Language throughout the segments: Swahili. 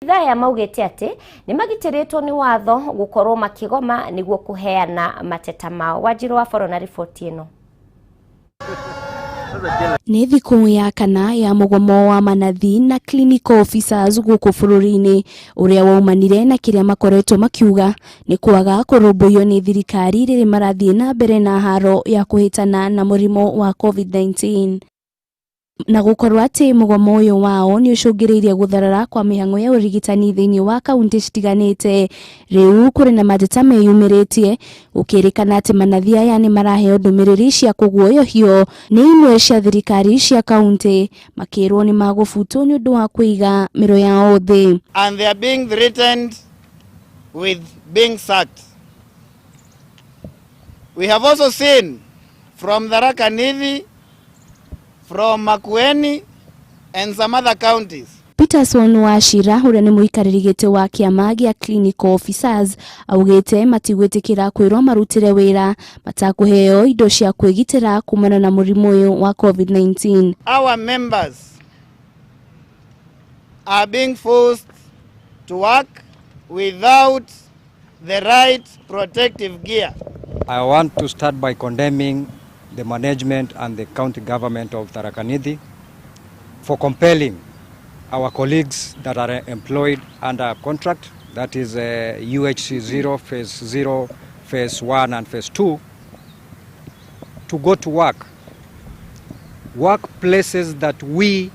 Thaya maugete ati ni magitiritwo ni watho gukorwo makigoma niguo kuheana mateta mao. Wanjiru wa Foro na ripoti ino. Ni thiku ya kana ya mugomo wa manathi na clinical officers guku bururi-ini uria waumanire na kiria makoretwo makiuga ni kwaga kurumbuyo ni thirikari riri marathie na mbere na haro ya kuhitana na murimo wa COVID-19. Na gukorwo ati mugomo uyu wao ni ucungiriirie gutharara kwa mihango ya urigitani thiini wa kaunti citiganite. Riu kuri na mateta meyumiritie ukirikana ati manathi aya ni maraheo ndumiriri cia kuguoyohio ni imwe cia thirikari cia kaunti makirwo ni magufutwo ni undu wa kuiga miro yao thi, and they are being threatened with being sacked. We have also seen from Tharaka Nithi, from Makueni and some other counties. Peterson Wachira uria ni muikariri giti wa kiama gia clinical officers augite matigwitikira kwirwo marutire wira matakuheo indo cia kwigitira kumana na murimu uyu wa COVID-19. Our members are being forced to work without the right protective gear. I want to start by condemning the management and the county government of Tharaka Nithi for compelling our colleagues that are employed under contract, that is UHC 0, Phase 0, Phase 1 and Phase 2, to go to work places that we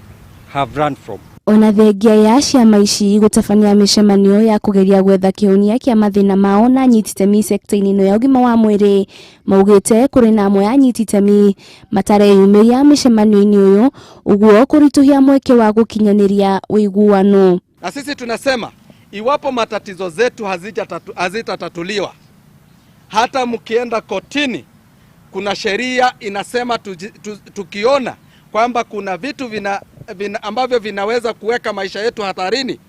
have run from. Ona thengia ya ciama ici gutafania micemanio ya kugeria gwetha kihonia kia mathina mao na nyititemi sekta-ini ino ya ugima wa mwiri, maugite kuri na amwe ya nyititemi matareyumiria micemanio-ini uyu uguo kurituhia mweke wa gukinyaniria uiguano. Na sisi tunasema iwapo matatizo zetu hazitatatuliwa, hata mkienda kotini, kuna sheria inasema tukiona kwamba kuna vitu ambavyo vinaweza kuweka maisha yetu hatarini,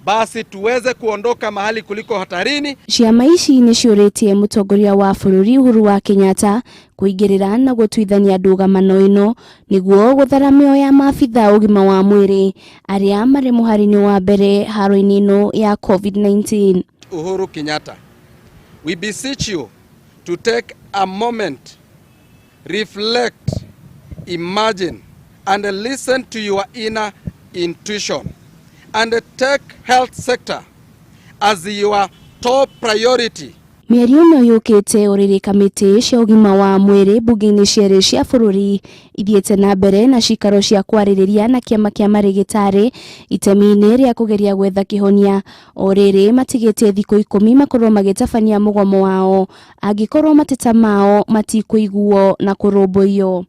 basi tuweze kuondoka mahali kuliko hatarini. Ciama ici ni ciuritie mutongoria wa bururi Uhuru wa Kenyatta kuingirira na gutwithania ndugamano ino niguo gutharamio ya maabitha ugima wa mwiri aria mari muharini wa mbere haro-ini ino ya COVID-19. Uhuru Kenyatta, we beseech you to take a moment, reflect, imagine and listen to your inner intuition and take health sector as your top priority. Mieri ino yukite uriri kamiti cia ugima wa mwiri bunge-ini cieri cia bururi ithiete na mbere na cikaro cia kwaririria na kiama kia marigitari itemi-ini ria kugeria gwetha kihonia. Oriri matigitie thiku 10 makorwo magitabania mugomo wao angikorwo mateta mao matikuiguo na kurumbuyo.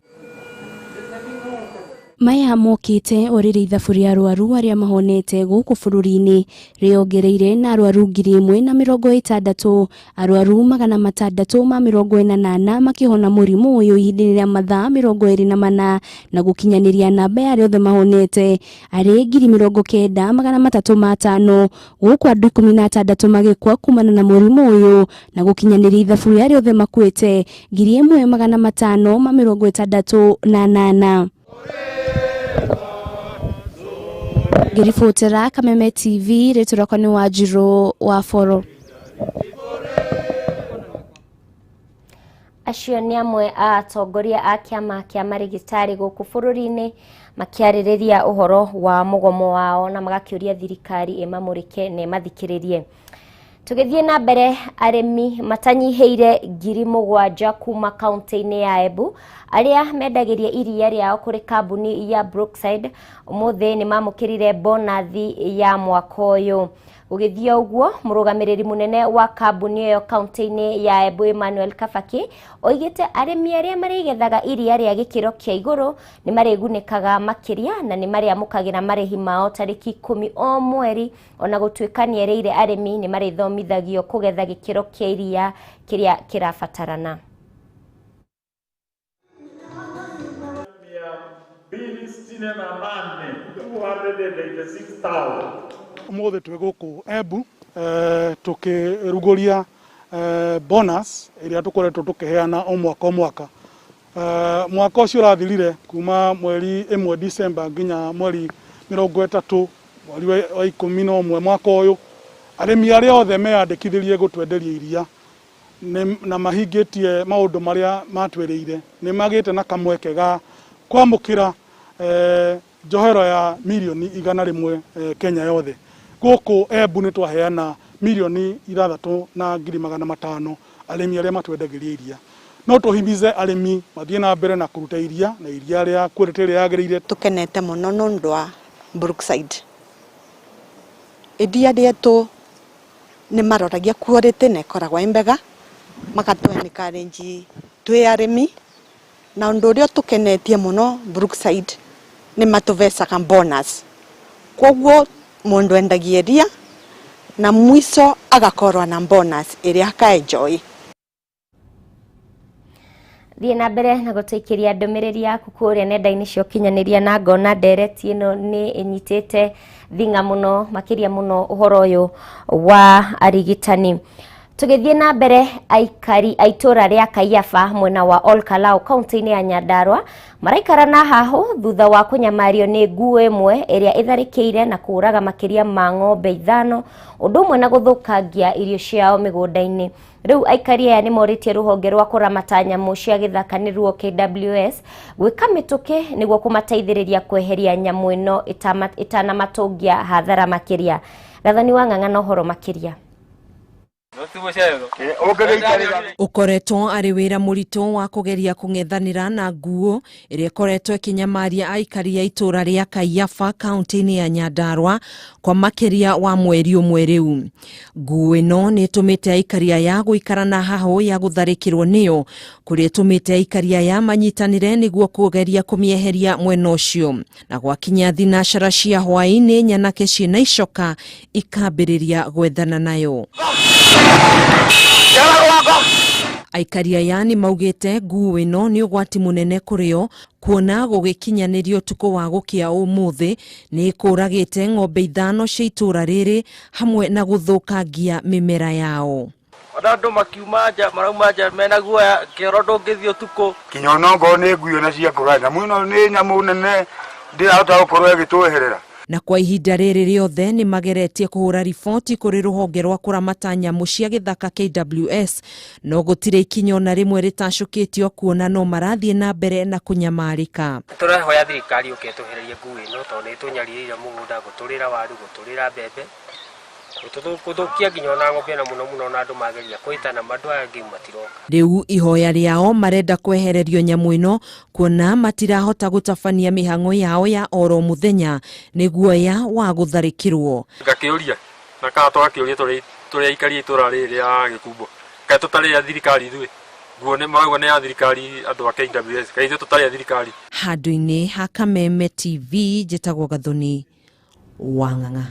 Maya mokite oriri ithaburi arwaru aria mahonete guku bururi-ini riongereire na arwaru 1,060, arwaru 648 makihona murimu uyu ihinda ria mathaa 24 na gukinyaniria namba ya riothe mahonete ari 90,305 guku andu 16 magikwa kumana na murimu uyu na gukinyaniria ithaburi riothe makuite 1,568. Girifotera Kameme TV returako ni Wanjiru wa Foro. Acio ni amwe atongoria a kiama kia marigitari guku bururi-ini makiaririria uhoro wa mugomo wao na magakiuria thirikari imamurike ne mathikiririe. Tugithie na mbere, aremi matanyiheire 7,000 kuma kaunti-ini ya Embu aria mendagiria iria riao kuri kambuni ya Brookside umuthi ni mamukirire bonathi ya mwaka uyu. Ugithia uguo, murugamiriri munene wa kambuni iyo kaunti-ini ya Embu Emmanuel Kafaki oigite aremi aria marigethaga iria ria gikiro kia iguru ni marigunikaga makiria na ni mariamukagira marihi mao tariki 10 o mweri, ona gutuika niereire aremi ni marithomithagio kugetha gikiro kia iria kiria kirabatarana. Umuthi twi guku Embu tukiruguria bonus iria tukoretwo tukiheana o mwaka mwaka ucio urathirire kuma mweri 1 December nginya mweri 30 mweri wa 11 mwaka uyu arimi aria othe meyandikithirie gutwenderia iria na mahingitie maundu maria matwiriire ni magite na kamweke ga kwamukira njohero ya milioni 100 Kenya yothe. Guku Embu ni twaheana milioni 3,500 arimi aria matwendagiria iria. No tuhimize arimi mathie na mbere na kuruta iria na iria ria quality ria yagirire. Tukenete muno nundu wa Brookside. Iria rietu ni maroragia quality na ikoragwa imbega makatwenika renji twi arimi na undu uria tukenetie muno Brookside ni matuvecaga bonus. Koguo mundu endagia iria na mwiso agakorwa na bonus iria akaenjoy. Thiĩ na mbere na gũtũikĩria ndũmĩrĩri yaku kũrĩa nenda-inĩ cia ũkinyanĩria na ngona ndereti ĩno nĩ ĩnyitĩte thinga mũno makĩria mũno ũhoro ũyũ wa arigitani. Tũgĩthiĩ na mbere, aikari a itũra rĩa Kaiafa mwena wa Olkalau kaunti-inĩ ya Nyandarua maraikara na hahu thutha wa kũnyamario nĩ nguũ ĩmwe ĩrĩa ĩtharĩkĩire na kũraga makĩria ma ng'ombe 5 ũndũ ũmwe na gũthũkangia irio ciao mĩgũnda-inĩ. Rĩu aikari aya nĩ morĩtie rũhonge rwa kũramata nyamũ cia gĩthaka nĩruo KWS gwĩka mĩtũkĩ nĩguo kũmateithĩrĩria kweheria nyamũ ĩno ĩtanamatũngia hathara makĩria. Gathani wa Ng'ang'a na ũhoro makĩria. Ukoretwo ari wira murito wa kugeria kung'ethanira na nguo iria ikoretwo ikinyamaria aikari ya itura ria Kaiafa kaunti-ini ya Nyandarua kwa makiria wa mweri umwe riu. Nguo ino ni itumite aikari aya guikara na haho ya gutharikirwo niyo kuria itumite aikari aya manyitanire niguo kugeria kumieheria mwena ucio na gwakinya thinacara cia hwaini nyanake ciina icoka ikambiriria gwethana nayo. Aikari aya ni maugite nguo ino ni ugwati munene kurio kuona gugikinyanirio utuku wa gukia umuthi ni ikuragite ng'ombe 5 cia itura riri hamwe na guthukangia mimera yao. Andu makiumaja maraumaja mena guoya kero ndungithii utuku kinyonongo ni nguo na cia kuraja muno ni nyamu nene ndirahota gukorwo igitweherera. Na kwa ihinda riri riothe ni mageretie kuhura riboti kuri ruhonge rwa kuramata nyamũ cia gĩthaka KWS no gutire ikinyo na rimwe ritacukitio kuona no marathie na mbere na kunyamarika. Turahoya thirikari uketwehereria nguo ino tondu itunyarire mugunda guturira waru guturira mbembe guthukia nginya na ng'ombe na muno na andu mageria kuitana mandu aya ngi matiroka. Riu ihoya riao marenda kwehererio nyamũ ino kuona matirahota gutabania mihang'o yao ya oro muthenya niguo ya wa gutharikirwo. Ngakiuria na kana twakiuria turi aikari itura riri ya Gikumbo kai tutari ya thirikari ithui nguo ni marauga ni ya thirikari andu a KWS kai tutari ya thirikari. Handũ-inĩ ha Kameme TV njĩtagwo Gathoni wa Ng'ang'a.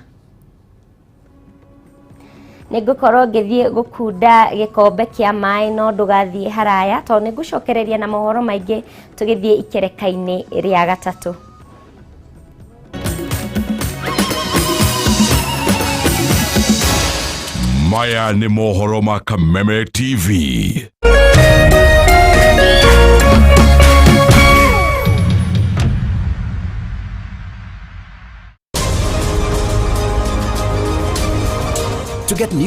Nĩngũkorwo ngĩthiĩ gũkunda gĩkombe kĩa maĩ no ndũgathiĩ haraya tondũ nĩngũcokereria na mohoro maingĩ tũgĩthiĩ ikereka-inĩ rĩa gatatũ. Maya nĩ mohoro ma Kameme TV. To get new